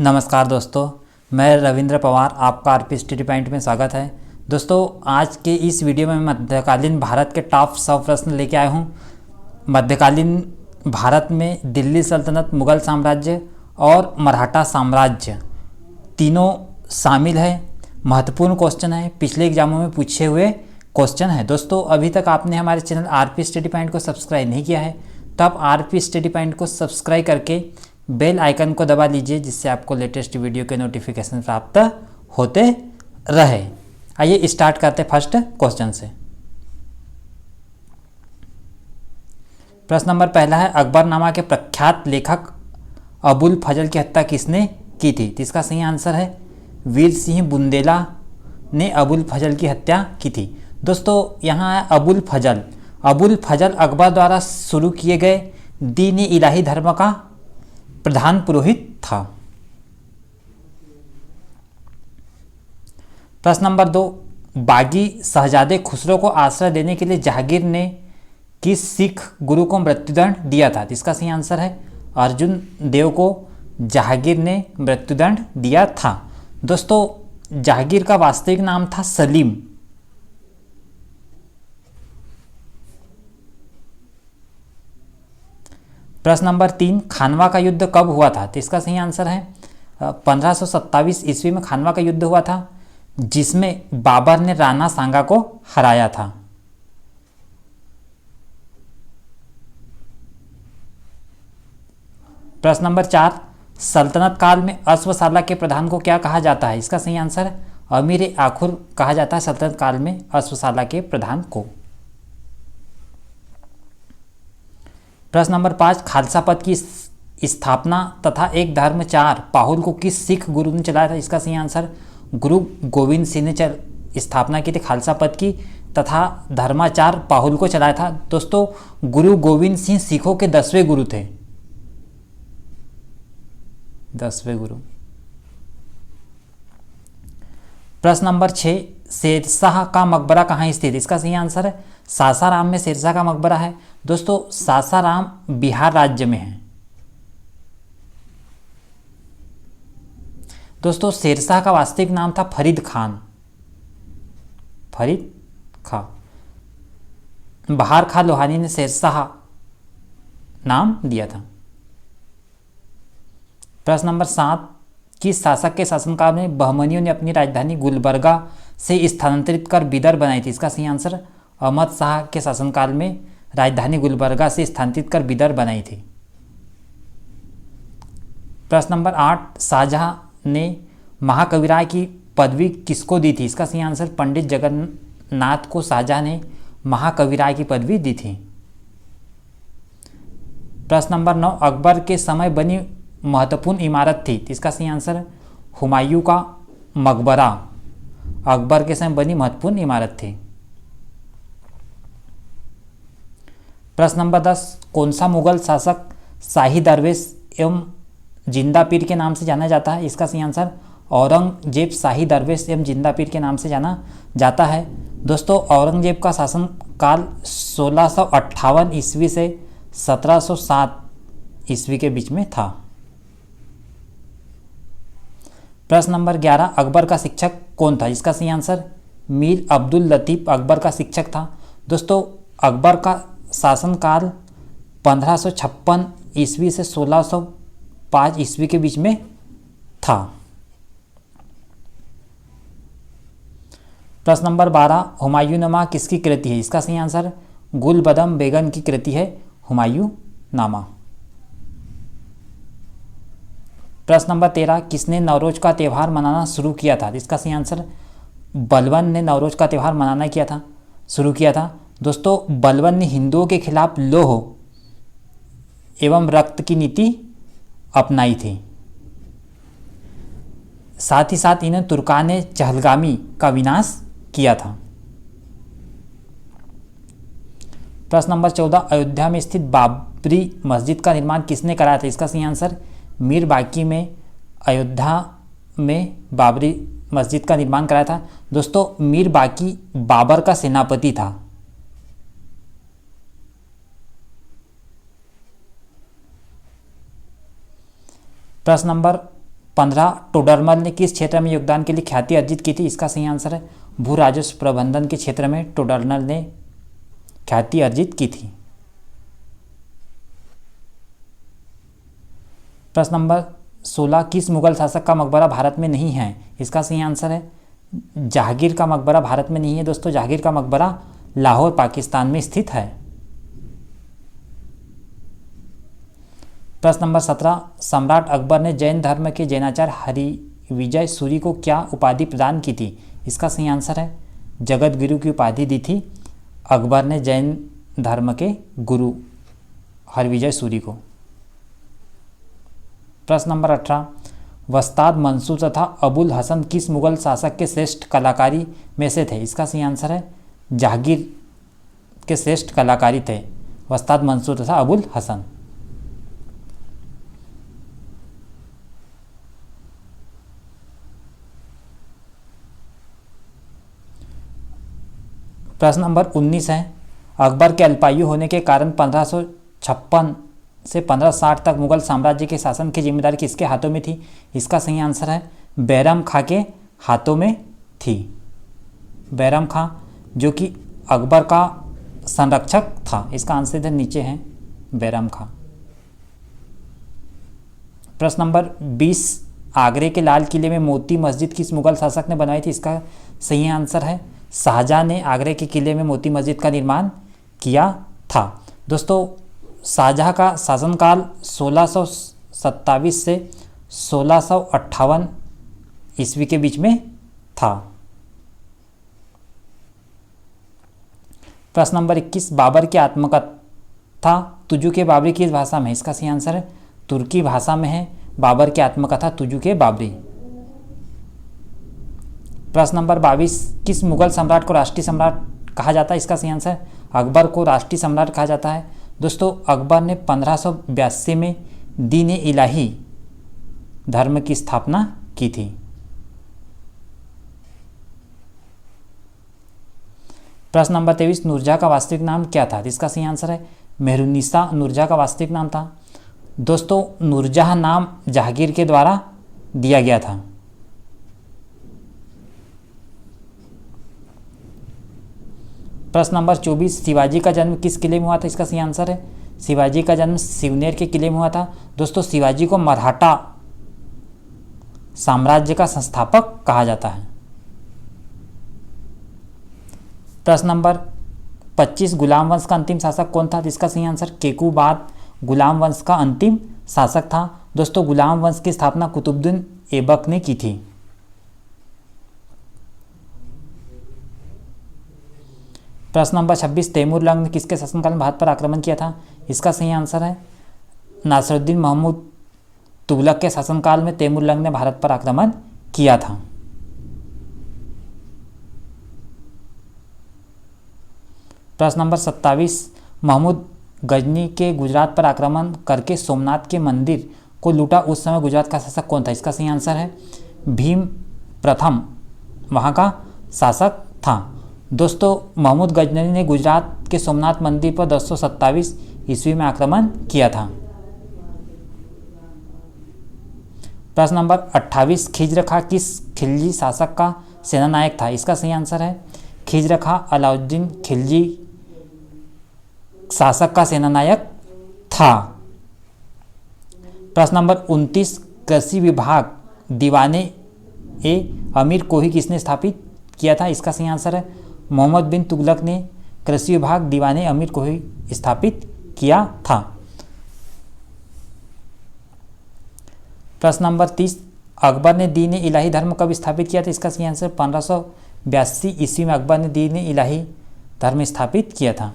नमस्कार दोस्तों, मैं रविंद्र पवार, आपका आरपी स्टडी पॉइंट में स्वागत है। दोस्तों, आज के इस वीडियो में मैं मध्यकालीन भारत के टॉप 100 प्रश्न लेके आया हूँ। मध्यकालीन भारत में दिल्ली सल्तनत, मुगल साम्राज्य और मराठा साम्राज्य तीनों शामिल है। महत्वपूर्ण क्वेश्चन है, पिछले एग्जामों में पूछे हुए क्वेश्चन है। दोस्तों, अभी तक आपने हमारे चैनल आरपी स्टडी पॉइंट को सब्सक्राइब नहीं किया है तो आप आरपी स्टडी पॉइंट को सब्सक्राइब करके बेल आइकन को दबा लीजिए, जिससे आपको लेटेस्ट वीडियो के नोटिफिकेशन प्राप्त होते रहे। आइए स्टार्ट करते फर्स्ट क्वेश्चन से। प्रश्न नंबर पहला है, अकबरनामा के प्रख्यात लेखक अबुल फजल की हत्या किसने की थी? तो इसका सही आंसर है वीर सिंह बुंदेला ने अबुल फजल की हत्या की थी। दोस्तों, यहाँ है अबुल फजल। अबुल फजल अकबर द्वारा शुरू किए गए दीन इलाही धर्म का प्रधान पुरोहित था। प्रश्न नंबर 2, बागी शहजादे खुसरो को आश्रय देने के लिए जहांगीर ने किस सिख गुरु को मृत्युदंड दिया था? इसका सही आंसर है अर्जुन देव को जहांगीर ने मृत्युदंड दिया था। दोस्तों, जहांगीर का वास्तविक नाम था सलीम। प्रश्न नंबर 3, खानवा का युद्ध कब हुआ था? तो इसका सही आंसर है 1527 ईस्वी में खानवा का युद्ध हुआ था, जिसमें बाबर ने राणा सांगा को हराया था। प्रश्न नंबर 4, सल्तनत काल में अश्वशाला के प्रधान को क्या कहा जाता है? इसका सही आंसर है अमीर आखुर कहा जाता है सल्तनत काल में अश्वशाला के प्रधान को। प्रश्न नंबर 5, खालसा पद की स्थापना तथा एक धर्मचार पाहुल को किस सिख गुरु ने चलाया था? इसका सही आंसर गुरु गोविंद सिंह ने स्थापना की थी खालसा पद की, तथा धर्माचार पाहुल को चलाया था। दोस्तों, गुरु गोविंद सिंह सिखों के 10वें गुरु थे, 10वें गुरु। प्रश्न नंबर 6, शेरशाह का मकबरा कहाँ स्थित? इसका सही आंसर है सासाराम में शेरशाह का मकबरा है। दोस्तों, सासाराम बिहार राज्य में है। दोस्तों, शेरशाह का वास्तविक नाम था फरीद खान। फरीद खां। बहार खां लोहानी ने शेरशाह नाम दिया था। प्रश्न नंबर 7, किस शासक के शासनकाल में बहमनियों ने अपनी राजधानी गुलबर्गा से स्थानांतरित कर बिदर बनाई थी? इसका सही आंसर अहमद शाह के शासनकाल में राजधानी गुलबर्गा से स्थानांतरित कर बिदर बनाई थी। प्रश्न नंबर 8, शाहजहां ने महाकविराय की पदवी किसको दी थी? इसका सही आंसर पंडित जगन्नाथ को शाहजहां ने महाकविराय की पदवी दी थी। प्रश्न नंबर 9, अकबर के समय बनी महत्वपूर्ण इमारत थी? इसका सही आंसर हुमायूं का मकबरा अकबर के समय बनी महत्वपूर्ण इमारत थी। प्रश्न नंबर 10, कौन सा मुगल शासक शाही दरवेश एवं जिंदा पीर के नाम से जाना जाता है? इसका सही आंसर औरंगजेब शाही दरवेश एवं जिंदा पीर के नाम से जाना जाता है। दोस्तों, औरंगजेब का शासनकाल 1658 ईस्वी से 1707 ईस्वी के बीच में था। प्रश्न नंबर 11, अकबर का शिक्षक कौन था? इसका सही आंसर मीर अब्दुल लतीफ अकबर का शिक्षक था। दोस्तों, अकबर का शासनकाल 1556 ईस्वी से 1605 ईस्वी के बीच में था। प्रश्न नंबर 12, हुमायूंनामा किसकी कृति है? इसका सही आंसर गुलबदम बेगम की कृति है हुमायूंनामा। प्रश्न नंबर 13, किसने नवरोज का त्यौहार मनाना शुरू किया था? इसका सही आंसर बलबन ने नवरोज का त्यौहार मनाना शुरू किया था। दोस्तों, बलबन ने हिंदुओं के खिलाफ लोह एवं रक्त की नीति अपनाई थी। साथ ही साथ इन्हें तुर्कान चहलगामी का विनाश किया था। प्रश्न नंबर 14, अयोध्या में स्थित बाबरी मस्जिद का निर्माण किसने कराया था? इसका सही आंसर मीर बाकी में अयोध्या में बाबरी मस्जिद का निर्माण कराया था। दोस्तों, मीर बाकी बाबर का सेनापति था। प्रश्न नंबर 15 टोडरमल ने किस क्षेत्र में योगदान के लिए ख्याति अर्जित की थी? इसका सही आंसर है भू राजस्व प्रबंधन के क्षेत्र में टोडरमल ने ख्याति अर्जित की थी। प्रश्न नंबर 16, किस मुगल शासक का मकबरा भारत में नहीं है? इसका सही आंसर है जहांगीर का मकबरा भारत में नहीं है दोस्तों। जहांगीर का मकबरा लाहौर पाकिस्तान में स्थित है। प्रश्न नंबर 17, सम्राट अकबर ने जैन धर्म के जैनाचार्य हरिविजय सूरी को क्या उपाधि प्रदान की थी? इसका सही आंसर है जगत गुरु की उपाधि दी थी अकबर ने जैन धर्म के गुरु हरिविजय सूरी को। प्रश्न नंबर 18, वस्ताद मंसूर तथा अबुल हसन किस मुगल शासक के श्रेष्ठ कलाकारी में से थे? इसका सही आंसर है जहांगीर के श्रेष्ठ कलाकारी थे वस्ताद मंसूर तथा अबुल हसन। प्रश्न नंबर 19 है, अकबर के अल्पायु होने के कारण 1556 से 1560 तक मुगल साम्राज्य के शासन की जिम्मेदारी किसके हाथों में थी? इसका सही आंसर है बैरम खां के हाथों में थी। बैरम खां जो कि अकबर का संरक्षक था। इसका आंसर इधर नीचे है बैरम खां। प्रश्न नंबर 20, आगरे के लाल किले में मोती मस्जिद किस मुगल शासक ने बनवाई थी? इसका सही आंसर है शाहजहां ने आगरे के किले में मोती मस्जिद का निर्माण किया था। दोस्तों शाहजहां का शासनकाल 1627 से 1658 ईस्वी के बीच में था। प्रश्न नंबर 21, बाबर की आत्मकथा तुजु के बाबरी किस भाषा में? इसका सही आंसर है तुर्की भाषा में है बाबर की आत्मकथा तुजु के बाबरी। प्रश्न नंबर 22, किस मुगल सम्राट को राष्ट्रीय सम्राट कहा जाता है? इसका सही आंसर अकबर को राष्ट्रीय सम्राट कहा जाता है। दोस्तों अकबर ने 1582 में दीन इलाही धर्म की स्थापना की थी। प्रश्न नंबर 23, नूरजहां का वास्तविक नाम क्या था? इसका सही आंसर है मेहरुन्निसा नूरजहां का वास्तविक नाम था। दोस्तों नूरजहां नाम जहांगीर के द्वारा दिया गया था। प्रश्न नंबर 24, शिवाजी का जन्म किस किले में हुआ था? इसका सही आंसर है शिवाजी का जन्म सिवनेर के किले में हुआ था। दोस्तों शिवाजी को मराठा साम्राज्य का संस्थापक कहा जाता है। प्रश्न नंबर 25, गुलाम वंश का अंतिम शासक कौन था? इसका सही आंसर केकूबाद गुलाम वंश का अंतिम शासक था। दोस्तों गुलाम वंश की स्थापना कुतुबुद्दीन ऐबक ने की थी। प्रश्न नंबर 26, तैमूर ने किसके शासनकाल में भारत पर आक्रमण किया था? इसका सही आंसर है नासिरुद्दीन महमूद तुगलक के शासनकाल में तैमूर ने भारत पर आक्रमण किया था। प्रश्न नंबर 27, महमूद गजनी के गुजरात पर आक्रमण करके सोमनाथ के मंदिर को लूटा उस समय गुजरात का शासक कौन था? इसका सही आंसर है भीम प्रथम वहाँ का शासक था। दोस्तों महमूद गजनवी ने गुजरात के सोमनाथ मंदिर पर 1027 ईस्वी में आक्रमण किया था। प्रश्न नंबर 28, खिज्र खां किस खिलजी शासक का सेनानायक था? इसका सही आंसर है खिज्र खां अलाउद्दीन खिलजी शासक का सेनानायक था। प्रश्न नंबर 29, कृषि विभाग दीवाने ए अमीर कोही किसने स्थापित किया था? इसका सही आंसर है मोहम्मद बिन तुगलक ने कृषि विभाग दीवाने अमीर कोही स्थापित किया था। प्रश्न नंबर 30, अकबर ने दीन इलाही धर्म कब स्थापित किया था? इसका सही आंसर 1582 ईस्वी में अकबर ने दीन इलाही धर्म स्थापित किया था।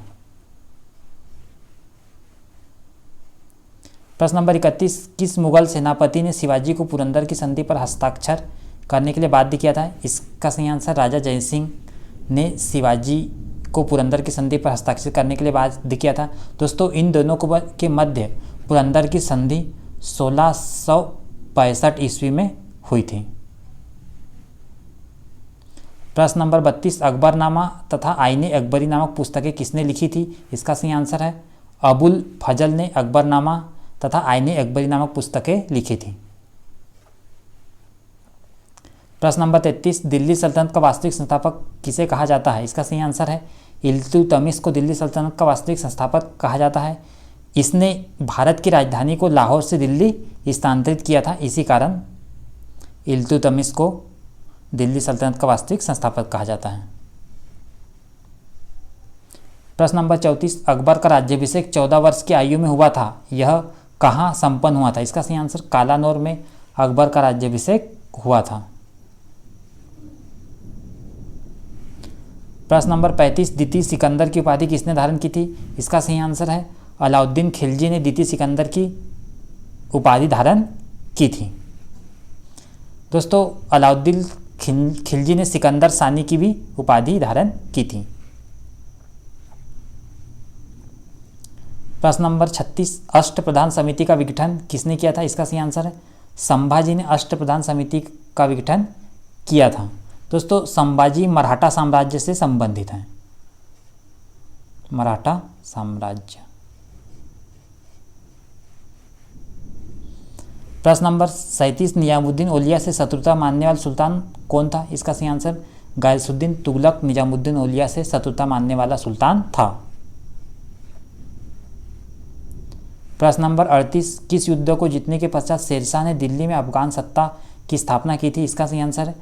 प्रश्न नंबर 31, किस मुगल सेनापति ने शिवाजी को पुरंदर की संधि पर हस्ताक्षर करने के लिए बाध्य किया था? इसका सही आंसर राजा जयसिंह ने शिवाजी को पुरंदर की संधि पर हस्ताक्षर करने के लिए बाध्य किया था। दोस्तों इन दोनों के मध्य पुरंदर की संधि 1665 ईस्वी में हुई थी। प्रश्न नंबर 32, अकबरनामा तथा आईने अकबरी नामक पुस्तकें किसने लिखी थी? इसका सही आंसर है अबुल फजल ने अकबरनामा तथा आईने अकबरी नामक पुस्तकें लिखी थी। प्रश्न नंबर 33, दिल्ली सल्तनत का वास्तविक संस्थापक किसे कहा जाता है? इसका सही आंसर है इल्तुतमिश को दिल्ली सल्तनत का वास्तविक संस्थापक कहा जाता है। इसने भारत की राजधानी को लाहौर से दिल्ली स्थानांतरित किया था, इसी कारण इल्तुतमिश को दिल्ली सल्तनत का वास्तविक संस्थापक कहा जाता है। प्रश्न नंबर 34, अकबर का राज्याभिषेक 14 वर्ष की आयु में हुआ था, यह कहाँ संपन्न हुआ था? इसका सही आंसर कालानौर में अकबर का राज्याभिषेक हुआ था। प्रश्न नंबर 35, द्वितीय सिकंदर की उपाधि किसने धारण की थी? इसका सही आंसर है अलाउद्दीन खिलजी ने द्वितीय सिकंदर की उपाधि धारण की थी। दोस्तों, अलाउद्दीन खिलजी ने सिकंदर सानी की भी उपाधि धारण की थी। प्रश्न नंबर 36, अष्टप्रधान समिति का विघटन किसने किया था? इसका सही आंसर है संभाजी ने अष्टप्रधान समिति का विघटन किया था। दोस्तों, संभाजी मराठा साम्राज्य से संबंधित हैं, मराठा साम्राज्य। प्रश्न नंबर 37, निजामुद्दीन औलिया से शत्रुता मानने वाला सुल्तान कौन था? इसका सही आंसर गायसुद्दीन तुगलक निजामुद्दीन औलिया से शत्रुता मानने वाला सुल्तान था। प्रश्न नंबर 38, किस युद्ध को जीतने के पश्चात शेरशाह ने दिल्ली में अफगान सत्ता की स्थापना की थी? इसका सही आंसर है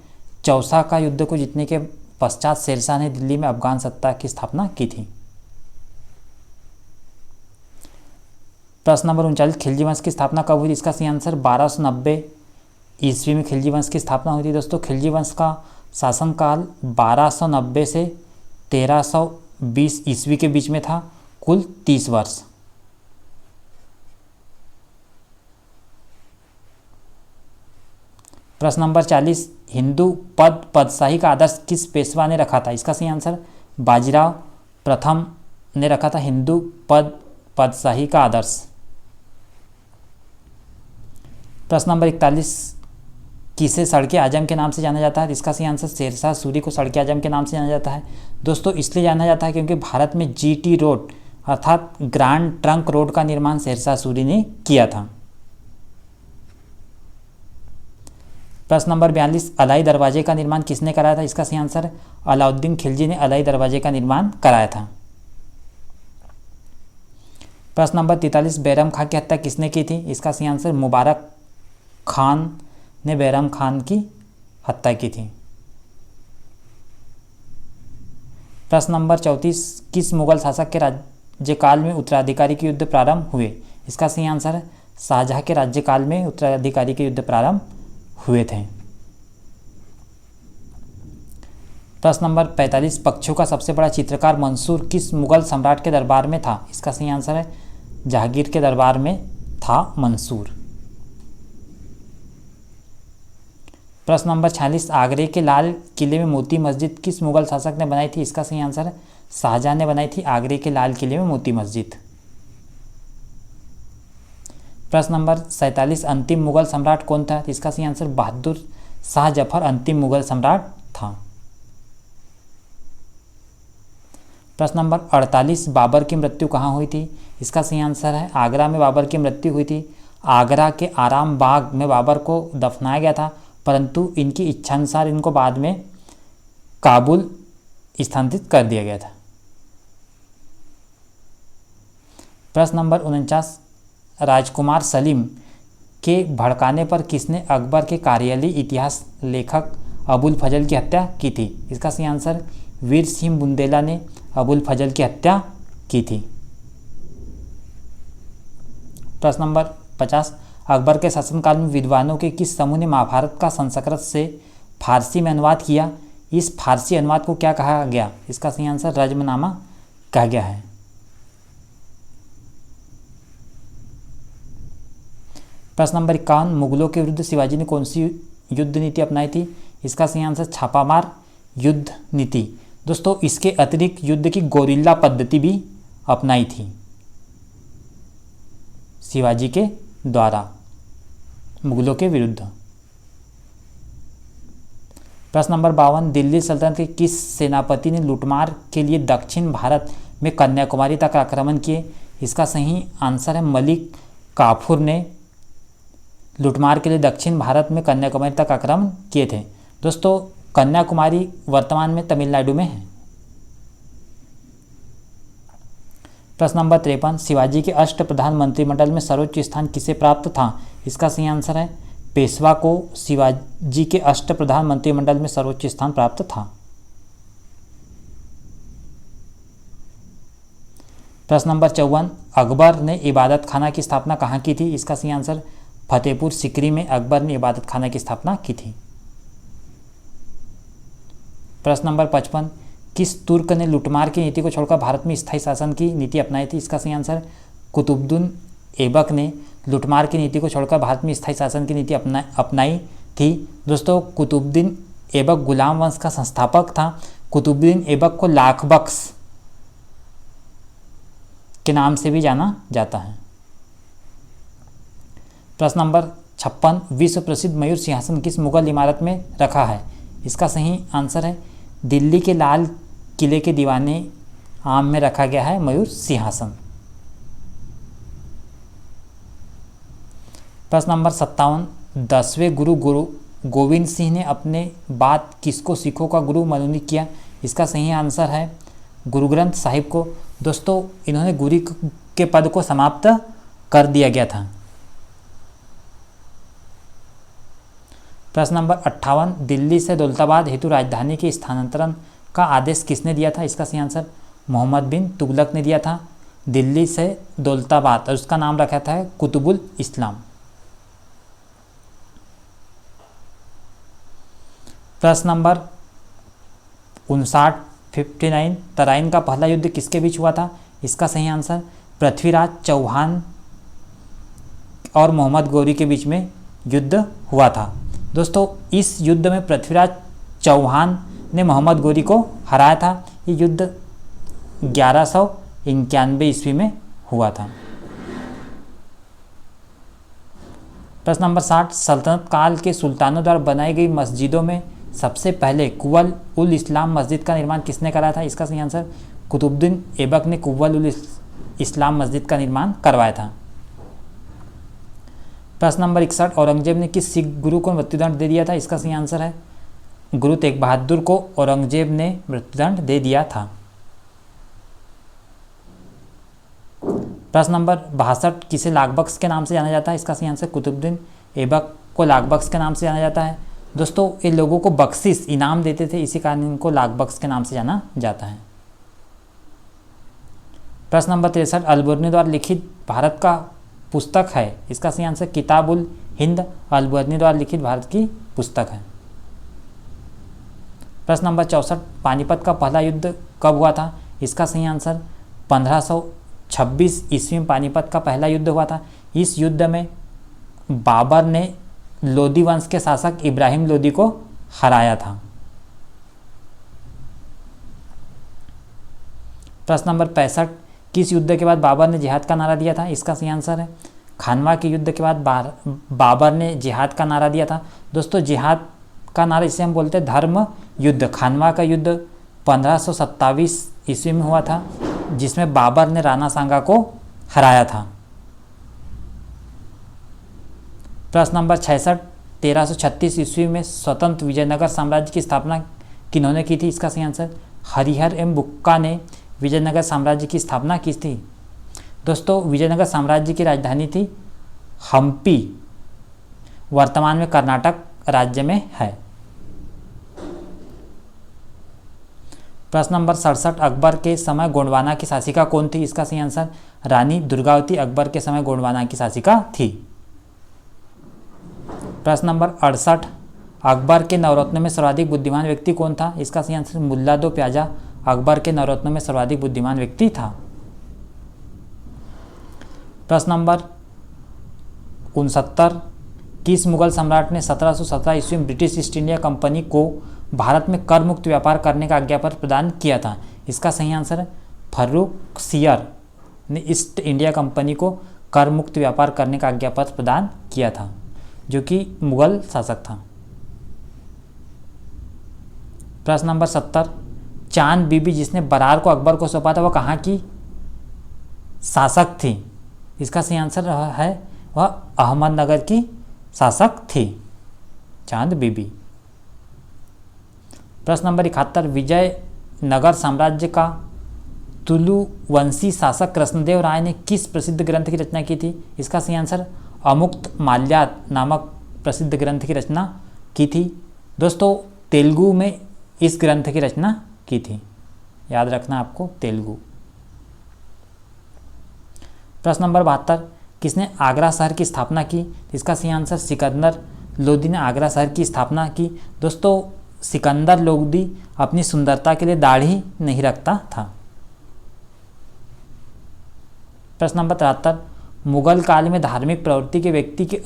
चौसा का युद्ध को जीतने के पश्चात शेरशाह ने दिल्ली में अफगान सत्ता की स्थापना की थी। प्रश्न नंबर 39, खिलजी वंश की स्थापना कब हुई थी? इसका सही आंसर 1290 ईस्वी में खिलजी वंश की स्थापना हुई थी। दोस्तों, खिलजी वंश का शासनकाल 1290 से 1320 ईस्वी के बीच में था, कुल 30 वर्ष। प्रश्न नंबर 40, हिंदू पदशाही का आदर्श किस पेशवा ने रखा था? इसका सही आंसर बाजीराव प्रथम ने रखा था हिंदू पदशाही का आदर्श। प्रश्न नंबर 41, किसे सड़के आजम के नाम से जाना जाता है? इसका सही आंसर शेरशाह सूरी को सड़के आजम के नाम से जाना जाता है। दोस्तों, इसलिए जाना जाता है क्योंकि भारत में GT रोड अर्थात ग्रांड ट्रंक रोड का निर्माण शेरशाह सूरी ने किया था। प्रश्न नंबर 42, अलाई दरवाजे का निर्माण किसने कराया था? इसका सही आंसर अलाउद्दीन खिलजी ने अलाई दरवाजे का निर्माण कराया था। प्रश्न नंबर 43, बैरम खां की हत्या किसने की थी? इसका सही आंसर मुबारक खान ने बैरम खान की हत्या की थी। प्रश्न नंबर 34, किस मुगल शासक के राज्यकाल में उत्तराधिकारी के युद्ध प्रारंभ हुए? इसका सही आंसर है शाहजहां के राज्यकाल में उत्तराधिकारी के युद्ध प्रारंभ हुए थे। प्रश्न नंबर 45, पक्षियों का सबसे बड़ा चित्रकार मंसूर किस मुगल सम्राट के दरबार में था? इसका सही आंसर है जहांगीर के दरबार में था मंसूर। प्रश्न नंबर 46, आगरे के लाल किले में मोती मस्जिद किस मुगल शासक ने बनाई थी? इसका सही आंसर है शाहजहां ने बनाई थी आगरे के लाल किले में मोती मस्जिद। प्रश्न नंबर 47, अंतिम मुगल सम्राट कौन था? इसका सही आंसर बहादुर शाह जफर अंतिम मुगल सम्राट था। प्रश्न नंबर 48, बाबर की मृत्यु कहाँ हुई थी? इसका सही आंसर है आगरा में बाबर की मृत्यु हुई थी। आगरा के आराम बाग में बाबर को दफनाया गया था, परंतु इनकी इच्छानुसार इनको बाद में काबुल स्थानांतरित कर दिया गया था। प्रश्न नंबर 49, राजकुमार सलीम के भड़काने पर किसने अकबर के कार्यालय इतिहास लेखक अबुल फजल की हत्या की थी? इसका सही आंसर वीर सिंह बुंदेला ने अबुल फजल की हत्या की थी। प्रश्न नंबर 50, अकबर के शासनकाल में विद्वानों के किस समूह ने महाभारत का संस्कृत से फारसी में अनुवाद किया? इस फारसी अनुवाद को क्या कहा गया? इसका सही आंसर रज्मनामा कहा गया है। प्रश्न नंबर 51, मुगलों के विरुद्ध शिवाजी ने कौन सी युद्ध नीति अपनाई थी? इसका सही आंसर छापामार युद्ध नीति। दोस्तों, इसके अतिरिक्त युद्ध की गोरिल्ला पद्धति भी अपनाई थी शिवाजी के द्वारा मुगलों के विरुद्ध। प्रश्न नंबर 52, दिल्ली सल्तनत के किस सेनापति ने लूटमार के लिए दक्षिण भारत में कन्याकुमारी तक आक्रमण किए? इसका सही आंसर है मलिक काफूर ने लूटमार के लिए दक्षिण भारत में कन्याकुमारी तक आक्रमण किए थे। दोस्तों कन्याकुमारी वर्तमान में तमिलनाडु में है। प्रश्न नंबर 53, शिवाजी के अष्टप्रधान मंत्रिमंडल में सर्वोच्च स्थान किसे प्राप्त था? इसका सही आंसर है पेशवा को शिवाजी के अष्टप्रधान मंत्रिमंडल में सर्वोच्च स्थान प्राप्त था। प्रश्न नंबर 54, अकबर ने इबादत खाना की स्थापना कहाँ की थी? इसका सही आंसर फतेहपुर सीकरी में अकबर ने इबादत खाना की स्थापना की थी। प्रश्न नंबर 55, किस तुर्क ने लूटमार की नीति को छोड़कर भारत में स्थायी शासन की नीति अपनाई थी? इसका सही आंसर कुतुबुद्दीन ऐबक ने लूटमार की नीति को छोड़कर भारत में स्थायी शासन की नीति अपनाई थी। दोस्तों कुतुबुद्दीन ऐबक गुलाम वंश का संस्थापक था। कुतुबुद्दीन ऐबक को लाख बख्श के नाम से भी जाना जाता है। प्रश्न नंबर 56, विश्व प्रसिद्ध मयूर सिंहासन किस मुगल इमारत में रखा है? इसका सही आंसर है दिल्ली के लाल किले के दीवाने आम में रखा गया है मयूर सिंहासन। प्रश्न नंबर 57, 10वें गुरु गोविंद सिंह ने अपने बाद किसको सिखों का गुरु मनोनीत किया? इसका सही आंसर है गुरु ग्रंथ साहिब को। दोस्तों इन्होंने गुरु के पद को समाप्त कर दिया गया था। प्रश्न नंबर 58, दिल्ली से दौलताबाद हेतु राजधानी के स्थानांतरण का आदेश किसने दिया था? इसका सही आंसर मोहम्मद बिन तुगलक ने दिया था दिल्ली से दौलताबाद, और उसका नाम रखा था कुतुबुल इस्लाम। प्रश्न नंबर 59 तराइन का पहला युद्ध किसके बीच हुआ था? इसका सही आंसर पृथ्वीराज चौहान और मोहम्मद गौरी के बीच में युद्ध हुआ था। दोस्तों इस युद्ध में पृथ्वीराज चौहान ने मोहम्मद गौरी को हराया था। ये युद्ध 1191 ईस्वी में हुआ था। प्रश्न नंबर 60, सल्तनत काल के सुल्तानों द्वारा बनाई गई मस्जिदों में सबसे पहले कुव्वत उल इस्लाम मस्जिद का निर्माण किसने कराया था? इसका सही आंसर कुतुबुद्दीन ऐबक ने कुव्वत उल इस्लाम मस्जिद का निर्माण करवाया था। प्रश्न नंबर 61, औरंगजेब ने किस सिख गुरु को मृत्युदंड दे दिया था? इसका सही आंसर है गुरु तेग बहादुर को औरंगजेब ने मृत्युदंड दे दिया था। प्रश्न नंबर 62, किसे लाखबख्श के नाम से जाना जाता है? इसका सही आंसर कुतुबुद्दीन ऐबक को लाखबख्श के नाम से जाना जाता है। दोस्तों ये लोगों को बख्शिश इनाम देते थे, इसी कारण इनको लाखबख्श के नाम से जाना जाता है। प्रश्न नंबर 63, अलबर्नी द्वारा लिखित भारत का पुस्तक है? इसका सही आंसर किताबुल हिंद अलबर्नी द्वारा लिखित भारत की पुस्तक है। प्रश्न नंबर 64, पानीपत का पहला युद्ध कब हुआ था? इसका सही आंसर 1526 ईस्वी में पानीपत का पहला युद्ध हुआ था। इस युद्ध में बाबर ने लोदी वंश के शासक इब्राहिम लोदी को हराया था। प्रश्न नंबर 65, किस युद्ध के बाद बाबर ने जिहाद का नारा दिया था? इसका सही आंसर है खानवा के युद्ध के बाद बाबर ने जिहाद का नारा दिया था। दोस्तों जिहाद का नारा इसे हम बोलते हैं धर्म युद्ध। खानवा का युद्ध 1527 ईस्वी में हुआ था, जिसमें बाबर ने राणा सांगा को हराया था। प्रश्न नंबर 66, 1336 ईस्वी में स्वतंत्र विजयनगर साम्राज्य की स्थापना किन्होंने की थी? इसका सही आंसर हरिहर एम बुक्का ने विजयनगर साम्राज्य की स्थापना की थी। दोस्तों विजयनगर साम्राज्य की राजधानी थी हम्पी, वर्तमान में कर्नाटक राज्य में है। प्रश्न नंबर 67, अकबर के समय गोंडवाना की शासिका कौन थी? इसका सही आंसर रानी दुर्गावती अकबर के समय गोंडवाना की शासिका थी। प्रश्न नंबर 68, अकबर के नवरत्नों में सर्वाधिक बुद्धिमान व्यक्ति कौन था? इसका सही आंसर मुल्ला दो प्याजा अकबर के नवरत्नों में सर्वाधिक बुद्धिमान व्यक्ति था। प्रश्न नंबर 69, किस मुगल सम्राट ने 1717 ईस्वी में ब्रिटिश ईस्ट इंडिया कंपनी को भारत में कर मुक्त व्यापार करने का आज्ञापत्र प्रदान किया था? इसका सही आंसर है फर्रुखसियर ने ईस्ट इंडिया कंपनी को कर मुक्त व्यापार करने का आज्ञापत्र प्रदान किया था, जो कि मुगल शासक था। प्रश्न नंबर 70, चांद बीबी जिसने बरार को अकबर को सौंपा था वह कहाँ की शासक थी? इसका सही आंसर है वह अहमदनगर की शासक थी चांद बीबी। प्रश्न नंबर 71, विजयनगर साम्राज्य का तुलुवंशी शासक कृष्णदेव राय ने किस प्रसिद्ध ग्रंथ की रचना की थी? इसका सही आंसर अमुक्तमाल्यात नामक प्रसिद्ध ग्रंथ की रचना की थी। दोस्तों तेलुगु में इस ग्रंथ की रचना की थी, याद रखना आपको, तेलुगु। प्रश्न नंबर 72, किसने आगरा शहर की स्थापना की? इसका सही आंसर सिकंदर लोदी ने आगरा शहर की स्थापना की। दोस्तों सिकंदर लोदी अपनी सुंदरता के लिए दाढ़ी नहीं रखता था। प्रश्न नंबर 73, मुगल काल में धार्मिक प्रवृत्ति के व्यक्ति के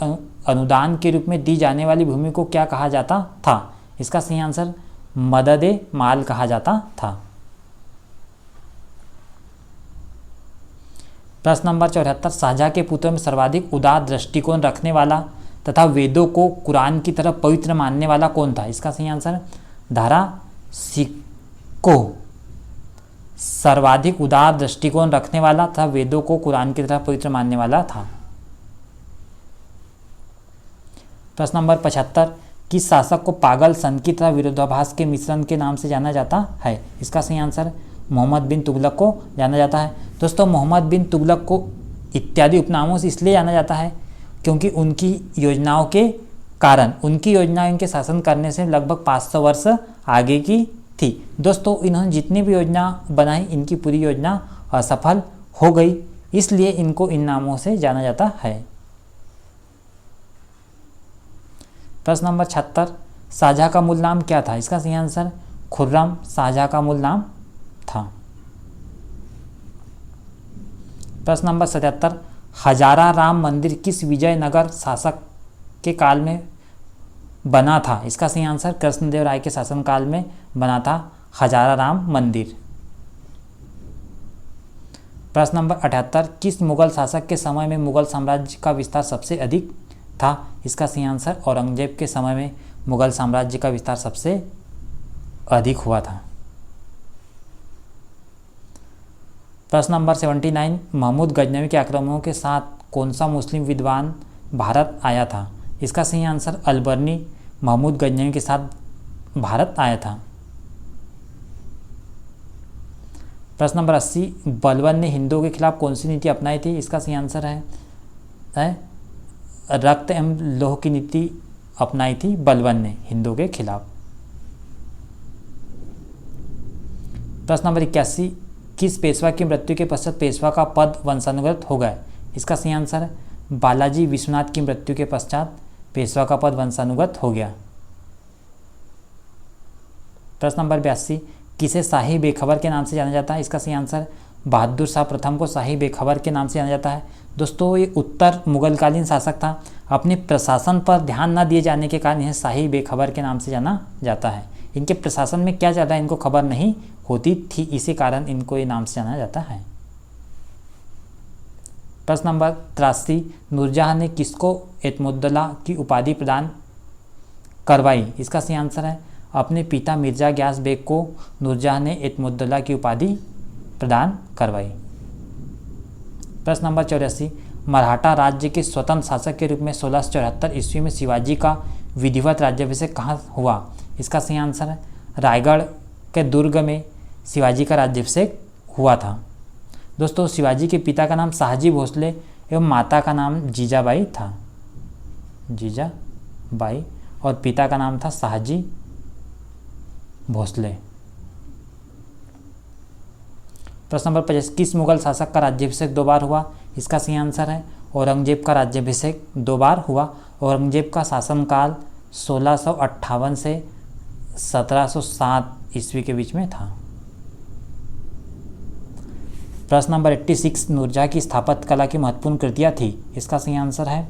अनुदान के रूप में दी जाने वाली भूमि को क्या कहा जाता था? इसका सही आंसर मददे माल कहा जाता था। प्रश्न नंबर 74, शाहजहां के पुत्रों में सर्वाधिक उदार दृष्टिकोण रखने वाला तथा वेदों को कुरान की तरह पवित्र मानने वाला कौन था? इसका सही आंसर दारा सिकोह सर्वाधिक उदार दृष्टिकोण रखने वाला तथा वेदों को कुरान की तरह पवित्र मानने वाला था। प्रश्न नंबर 75, किस शासक को पागल सन की तरह विरोधाभास के मिश्रण के नाम से जाना जाता है? इसका सही आंसर मोहम्मद बिन तुगलक को जाना जाता है। दोस्तों मोहम्मद बिन तुगलक को इत्यादि उपनामों से इसलिए जाना जाता है क्योंकि उनकी योजनाओं के कारण उनकी योजना इनके शासन करने से लगभग 500 वर्ष आगे की थी। दोस्तों इन्होंने जितनी भी योजना बनाई इनकी पूरी योजना असफल हो गई, इसलिए इनको इन नामों से जाना जाता है। प्रश्न नंबर 76, शाहजहां का मूल नाम क्या था? इसका सही आंसर खुर्रम शाहजहां का मूल नाम था। प्रश्न नंबर 77, हजारा राम मंदिर किस विजयनगर शासक के काल में बना था? इसका सही आंसर कृष्णदेव राय के शासनकाल में बना था हजारा राम मंदिर। प्रश्न नंबर 78, किस मुगल शासक के समय में मुगल साम्राज्य का विस्तार सबसे अधिक था? इसका सही आंसर औरंगजेब के समय में मुगल साम्राज्य का विस्तार सबसे अधिक हुआ था। प्रश्न नंबर 79, महमूद गजनवी के आक्रमणों के साथ कौन सा मुस्लिम विद्वान भारत आया था? इसका सही आंसर अलबर्नी महमूद गजनवी के साथ भारत आया था। प्रश्न नंबर 80, बलबन ने हिंदुओं के खिलाफ कौन सी नीति अपनाई थी? इसका सही आंसर है रक्त एवं लोह की नीति अपनाई थी बलबन ने हिंदुओं के खिलाफ। प्रश्न नंबर 81, किस पेशवा की मृत्यु के पश्चात पेशवा का पद वंशानुगत हो गया? इसका सही आंसर है बालाजी विश्वनाथ की मृत्यु के पश्चात पेशवा का पद वंशानुगत हो गया। प्रश्न नंबर 82, किसे शाही बेखबर के नाम से जाना जाता है? इसका सही आंसर बहादुर शाह प्रथम को शाही बेखबर के नाम से जाना जाता है। दोस्तों ये उत्तर मुगलकालीन शासक था, अपने प्रशासन पर ध्यान न दिए जाने के कारण यह शाही बेखबर के नाम से जाना जाता है। इनके प्रशासन में क्या चल रहा है इनको खबर नहीं होती थी, इसी कारण इनको ये नाम से जाना जाता है। प्रश्न नंबर 83, नूरजहां ने किसको एतमुद्दौला की उपाधि प्रदान करवाई? इसका सही आंसर है अपने पिता मिर्जा ग्यास बेग को नूरजहां ने एतमुद्दौला की उपाधि प्रदान करवाई। प्रश्न नंबर 84, मराठा राज्य के स्वतंत्र शासक के रूप में 1674 ईस्वी में शिवाजी का विधिवत राज्याभिषेक कहाँ हुआ? इसका सही आंसर है रायगढ़ के दुर्ग में शिवाजी का राज्याभिषेक हुआ था। दोस्तों शिवाजी के पिता का नाम शाहजी भोसले एवं माता का नाम जीजाबाई था, जीजाबाई, और पिता का नाम था शाहजी भोसले। प्रश्न नंबर 25, किस मुगल शासक का राज्याभिषेक 2 बार हुआ? इसका सही आंसर है औरंगजेब का राज्याभिषेक 2 बार हुआ। औरंगजेब का शासनकाल 1658 से 1707 ईस्वी के बीच में था। प्रश्न नंबर 86, नूरजहां की स्थापत्य कला की महत्वपूर्ण कृतियाँ थी? इसका सही आंसर है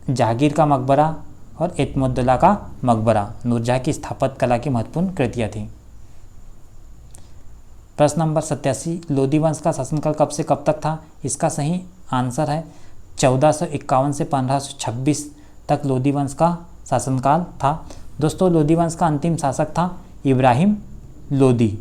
जहांगीर का मकबरा और एतमुद्दौला का मकबरा नूरजहां की स्थापत्य कला की महत्वपूर्ण कृतियाँ थी। प्रश्न नंबर 87, लोदी वंश का शासनकाल कब से कब तक था? इसका सही आंसर है 1451 से 1526 तक लोदी वंश का शासनकाल था। दोस्तों लोदी वंश का अंतिम शासक था इब्राहिम लोदी,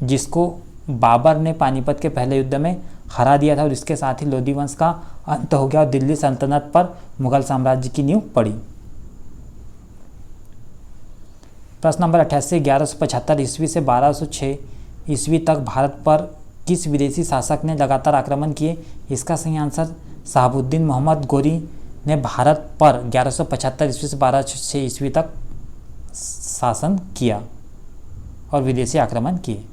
जिसको बाबर ने पानीपत के पहले युद्ध में हरा दिया था और इसके साथ ही लोधी वंश का अंत हो गया और दिल्ली सल्तनत पर मुगल साम्राज्य की नींव पड़ी। प्रश्न नंबर 88, 1175 ईस्वी से 1206 ईस्वी तक भारत पर किस विदेशी शासक ने लगातार आक्रमण किए? इसका सही आंसर शहाबुद्दीन मोहम्मद गोरी ने भारत पर 1175 ईस्वी से 1206 ईस्वी तक शासन किया और विदेशी आक्रमण किए।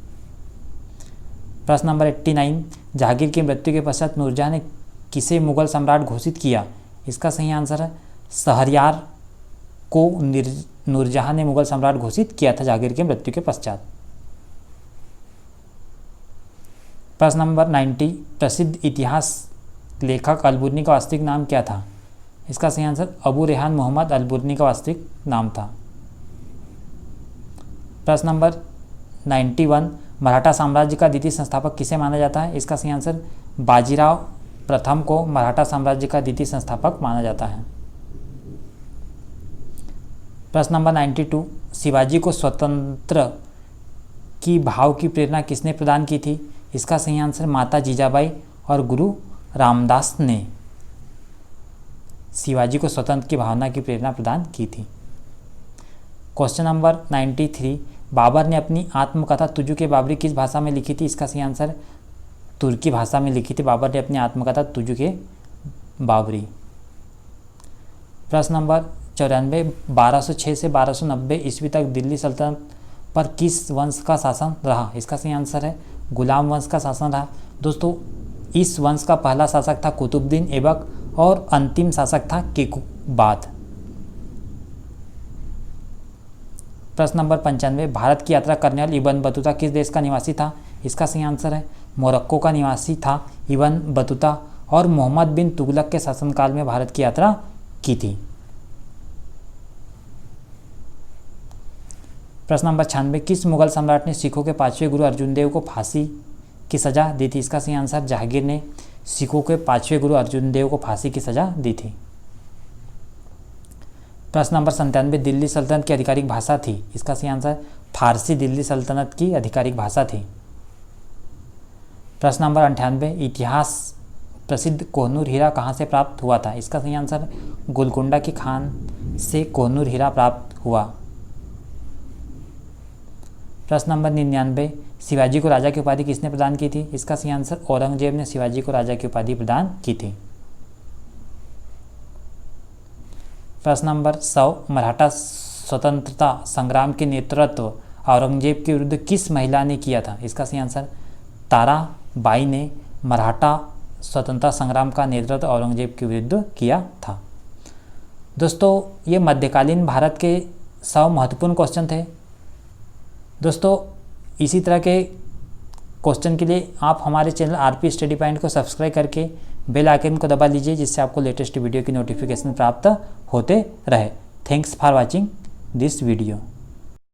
प्रश्न नंबर 89, जहांगीर की मृत्यु के पश्चात नूरजहां ने किसे मुगल सम्राट घोषित किया? इसका सही आंसर है शहरयार को नूरजहां ने मुगल सम्राट घोषित किया था जहांगीर की मृत्यु के पश्चात। प्रश्न नंबर 90, प्रसिद्ध इतिहास लेखक अलबुर्नी का वास्तविक नाम क्या था? इसका सही आंसर अबू रेहान मोहम्मद अलबुर्नी का वास्तविक नाम था। प्रश्न नंबर 91, मराठा साम्राज्य का द्वितीय संस्थापक किसे माना जाता है? इसका सही आंसर बाजीराव प्रथम को मराठा साम्राज्य का द्वितीय संस्थापक माना जाता है। प्रश्न नंबर 92, शिवाजी को स्वतंत्र की भाव की प्रेरणा किसने प्रदान की थी? इसका सही आंसर माता जीजाबाई और गुरु रामदास ने शिवाजी को स्वतंत्र की भावना की प्रेरणा प्रदान की थी। क्वेश्चन नंबर 93, बाबर ने अपनी आत्मकथा तुजु के बाबरी किस भाषा में लिखी थी? इसका सही आंसर तुर्की भाषा में लिखी थी बाबर ने अपनी आत्मकथा तुजु के बाबरी। प्रश्न नंबर 94, 1206 से 1290 ईस्वी तक दिल्ली सल्तनत पर किस वंश का शासन रहा? इसका सही आंसर है गुलाम वंश का शासन रहा। दोस्तों, इस वंश का पहला शासक था कुतुबुद्दीन ऐबक और अंतिम शासक था केकुबाद। प्रश्न नंबर 95, भारत की यात्रा करने वाला इब्न बतूता किस देश का निवासी था? इसका सही आंसर है मोरक्को का निवासी था इब्न बतूता और मोहम्मद बिन तुगलक के शासनकाल में भारत की यात्रा की थी। प्रश्न नंबर 96, किस मुगल सम्राट ने सिखों के 5वें गुरु अर्जुन देव को फांसी की सजा दी थी? इसका सही आंसर जहांगीर ने सिखों के 5वें गुरु अर्जुन देव को फांसी की सजा दी थी। प्रश्न नंबर 97, दिल्ली सल्तनत की आधिकारिक भाषा थी? इसका सही आंसर फारसी दिल्ली सल्तनत की आधिकारिक भाषा थी। प्रश्न नंबर 98, इतिहास प्रसिद्ध कोहनूर हीरा कहाँ से प्राप्त हुआ था? इसका सही आंसर गोलकुंडा की खान से कोहनूर हीरा प्राप्त हुआ। प्रश्न नंबर 99, शिवाजी को राजा की उपाधि किसने प्रदान की थी? इसका सही आंसर औरंगजेब ने शिवाजी को राजा की उपाधि प्रदान की थी। प्रश्न नंबर 100, मराठा स्वतंत्रता संग्राम के नेतृत्व औरंगजेब के विरुद्ध किस महिला ने किया था? इसका सही आंसर ताराबाई ने मराठा स्वतंत्रता संग्राम का नेतृत्व औरंगजेब के विरुद्ध किया था। दोस्तों, ये मध्यकालीन भारत के 100 महत्वपूर्ण क्वेश्चन थे। दोस्तों, इसी तरह के क्वेश्चन के लिए आप हमारे चैनल आरपी स्टडी पॉइंट को सब्सक्राइब करके बेल आइकन को दबा लीजिए, जिससे आपको लेटेस्ट वीडियो की नोटिफिकेशन प्राप्त होते रहे। Thanks for watching this video.